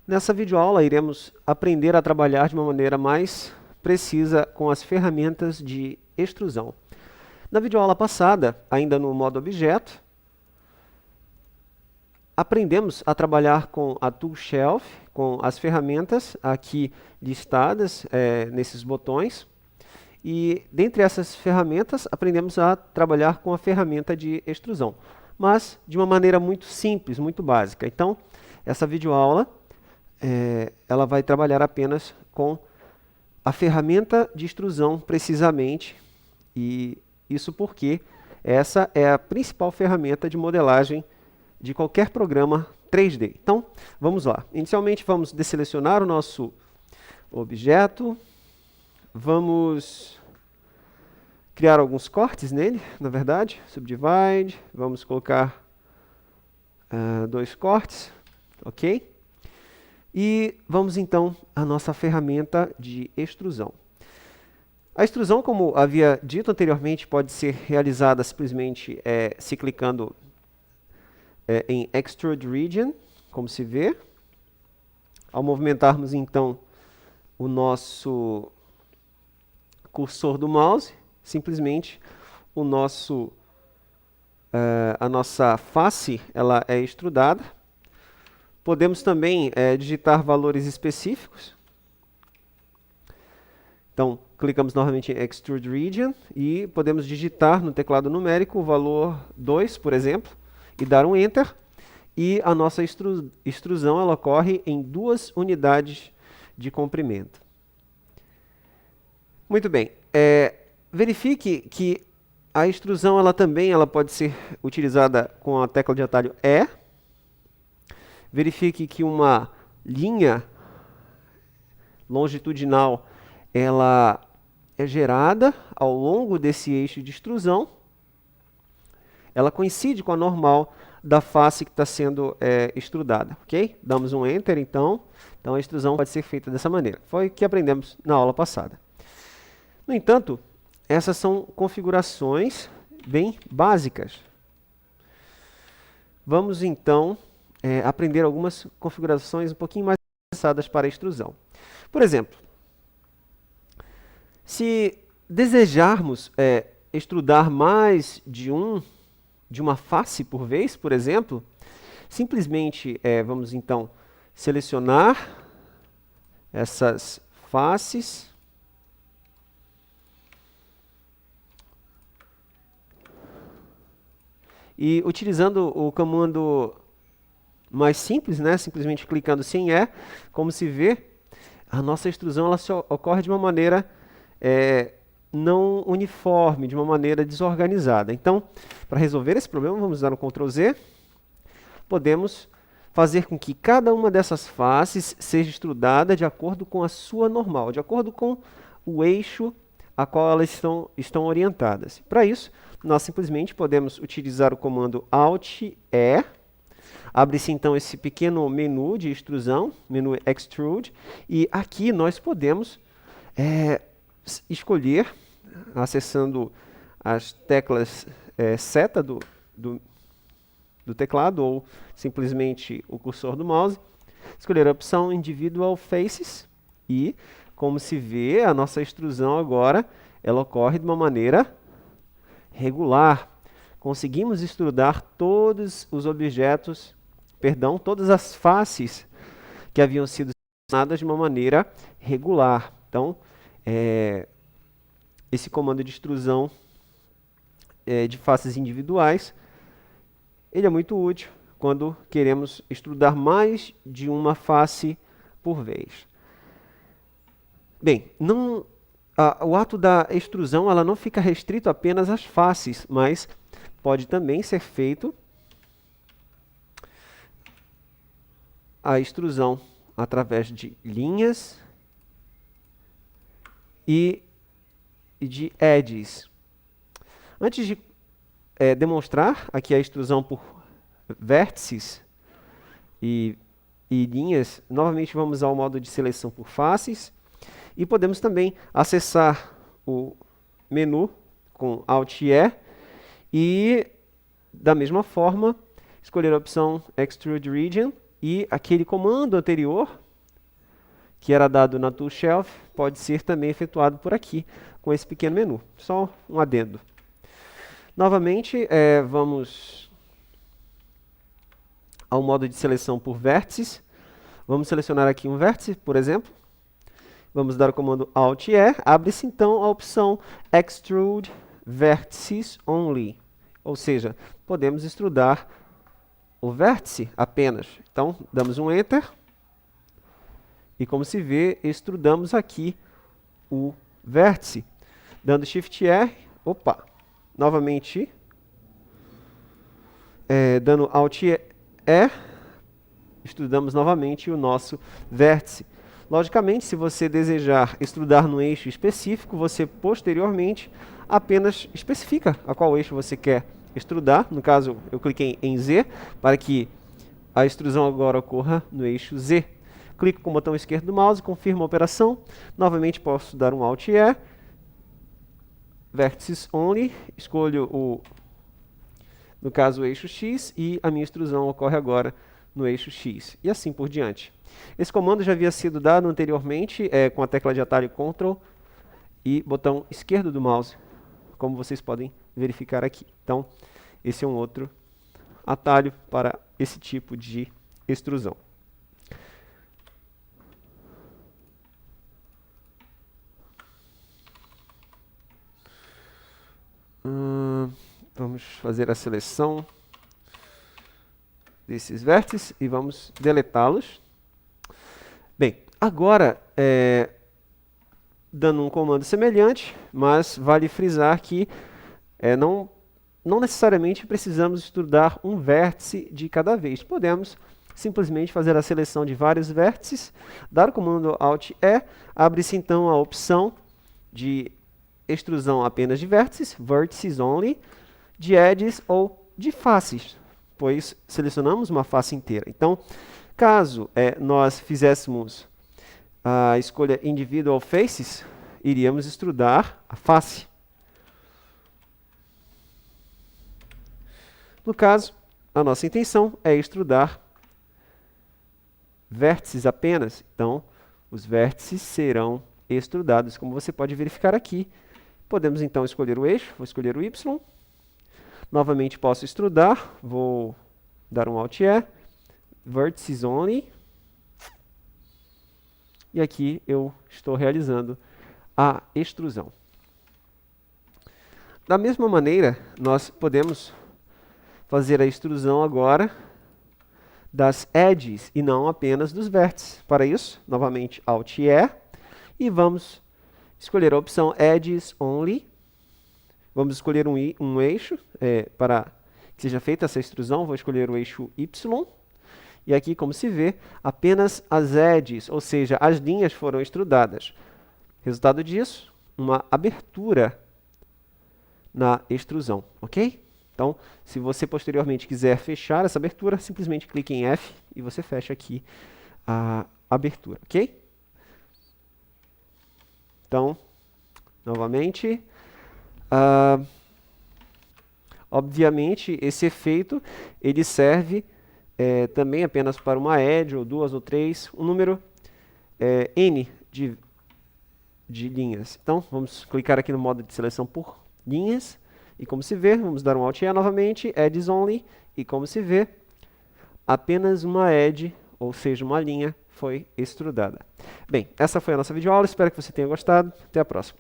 Nessa videoaula, iremos aprender a trabalhar de uma maneira mais precisa com as ferramentas de extrusão. Na videoaula passada, ainda no modo objeto, aprendemos a trabalhar com a Tool Shelf, com as ferramentas aqui listadas nesses botões. E dentre essas ferramentas, aprendemos a trabalhar com a ferramenta de extrusão, mas de uma maneira muito simples, muito básica. Então, essa videoaula ela vai trabalhar apenas com a ferramenta de extrusão precisamente, e isso porque essa é a principal ferramenta de modelagem de qualquer programa 3D. Então, vamos lá. Inicialmente, vamos desselecionar o nosso objeto, vamos criar alguns cortes nele, na verdade, subdivide, vamos colocar 2 cortes, ok? E vamos então à nossa ferramenta de extrusão. A extrusão, como havia dito anteriormente, pode ser realizada simplesmente se clicando em Extrude Region, como se vê. Ao movimentarmos então o nosso cursor do mouse, simplesmente a nossa face ela é extrudada. Podemos também digitar valores específicos. Então, clicamos novamente em Extrude Region e podemos digitar no teclado numérico o valor 2, por exemplo, e dar um Enter. E a nossa extrusão ela ocorre em 2 unidades de comprimento. Muito bem. Verifique que a extrusão ela também pode ser utilizada com a tecla de atalho E. Verifique que uma linha longitudinal ela é gerada ao longo desse eixo de extrusão. Ela coincide com a normal da face que está sendo extrudada, ok? Damos um Enter, então a extrusão pode ser feita dessa maneira. Foi o que aprendemos na aula passada. No entanto, essas são configurações bem básicas. Vamos então aprender algumas configurações um pouquinho mais avançadas para a extrusão. Por exemplo, se desejarmos extrudar mais de uma face por vez, por exemplo, simplesmente vamos então selecionar essas faces e utilizando o comando mais simples, simplesmente clicando sem E, como se vê, a nossa extrusão ela ocorre de uma maneira não uniforme, de uma maneira desorganizada. Então, para resolver esse problema, vamos dar um Ctrl Z. Podemos fazer com que cada uma dessas faces seja extrudada de acordo com a sua normal, de acordo com o eixo a qual elas estão orientadas. Para isso, nós simplesmente podemos utilizar o comando Alt-E. Abre-se então esse pequeno menu de extrusão, menu Extrude, e aqui nós podemos escolher, acessando as teclas seta do teclado ou simplesmente o cursor do mouse, escolher a opção Individual Faces e, como se vê, a nossa extrusão agora ela ocorre de uma maneira regular. Conseguimos extrudar todos os objetos, todas as faces que haviam sido selecionadas de uma maneira regular. Então, esse comando de extrusão de faces individuais, ele é muito útil quando queremos extrudar mais de uma face por vez. Bem, o ato da extrusão ela não fica restrito apenas às faces, mas pode também ser feito a extrusão através de linhas e de edges. Antes de demonstrar aqui a extrusão por vértices e linhas, novamente vamos ao modo de seleção por faces e podemos também acessar o menu com Alt-E e, da mesma forma, escolher a opção Extrude Region E aquele comando anterior, que era dado na Tool Shelf, pode ser também efetuado por aqui, com esse pequeno menu. Só um adendo. Novamente, vamos ao modo de seleção por vértices. Vamos selecionar aqui um vértice, por exemplo. Vamos dar o comando Alt-E. Abre-se então a opção Extrude Vertices Only. Ou seja, podemos extrudar o vértice apenas. Então, damos um Enter. E como se vê, extrudamos aqui o vértice. Dando Shift-R, novamente, dando Alt-E, extrudamos novamente o nosso vértice. Logicamente, se você desejar extrudar no eixo específico, você posteriormente apenas especifica a qual eixo você quer extrudar. No caso, eu cliquei em Z para que a extrusão agora ocorra no eixo Z. Clico com o botão esquerdo do mouse, confirmo a operação. Novamente posso dar um Alt-E, Vertices Only, escolho no caso o eixo X, e a minha extrusão ocorre agora no eixo X, e assim por diante. Esse comando já havia sido dado anteriormente com a tecla de atalho Ctrl e botão esquerdo do mouse, como vocês podem verificar aqui. Então, esse é um outro atalho para esse tipo de extrusão. Vamos fazer a seleção desses vértices e vamos deletá-los. Bem, agora, dando um comando semelhante, mas vale frisar que não necessariamente precisamos extrudar um vértice de cada vez. Podemos simplesmente fazer a seleção de vários vértices, dar o comando Alt-E, abre-se então a opção de extrusão apenas de vértices, Vertices Only, de edges ou de faces, pois selecionamos uma face inteira. Então, caso nós fizéssemos a escolha Individual Faces, iríamos extrudar a face. No caso, a nossa intenção é extrudar vértices apenas. Então, os vértices serão extrudados, como você pode verificar aqui. Podemos então escolher o eixo, vou escolher o Y. Novamente posso extrudar, vou dar um Alt-E, Vertices Only. E aqui eu estou realizando a extrusão. Da mesma maneira, nós podemos fazer a extrusão agora das edges e não apenas dos vértices. Para isso, novamente Alt-E e vamos escolher a opção Edges Only. Vamos escolher um eixo para que seja feita essa extrusão. Vou escolher o eixo Y. E aqui, como se vê, apenas as edges, ou seja, as linhas foram extrudadas. Resultado disso, uma abertura na extrusão, ok? Então, se você posteriormente quiser fechar essa abertura, simplesmente clique em F e você fecha aqui a abertura, ok? Então, novamente, obviamente, esse efeito ele serve também apenas para uma edge, ou duas, ou três, um número N de linhas. Então, vamos clicar aqui no modo de seleção por linhas, e como se vê, vamos dar um Alt-E novamente, Edges Only, e como se vê, apenas uma edge, ou seja, uma linha, foi extrudada. Bem, essa foi a nossa videoaula, espero que você tenha gostado, até a próxima.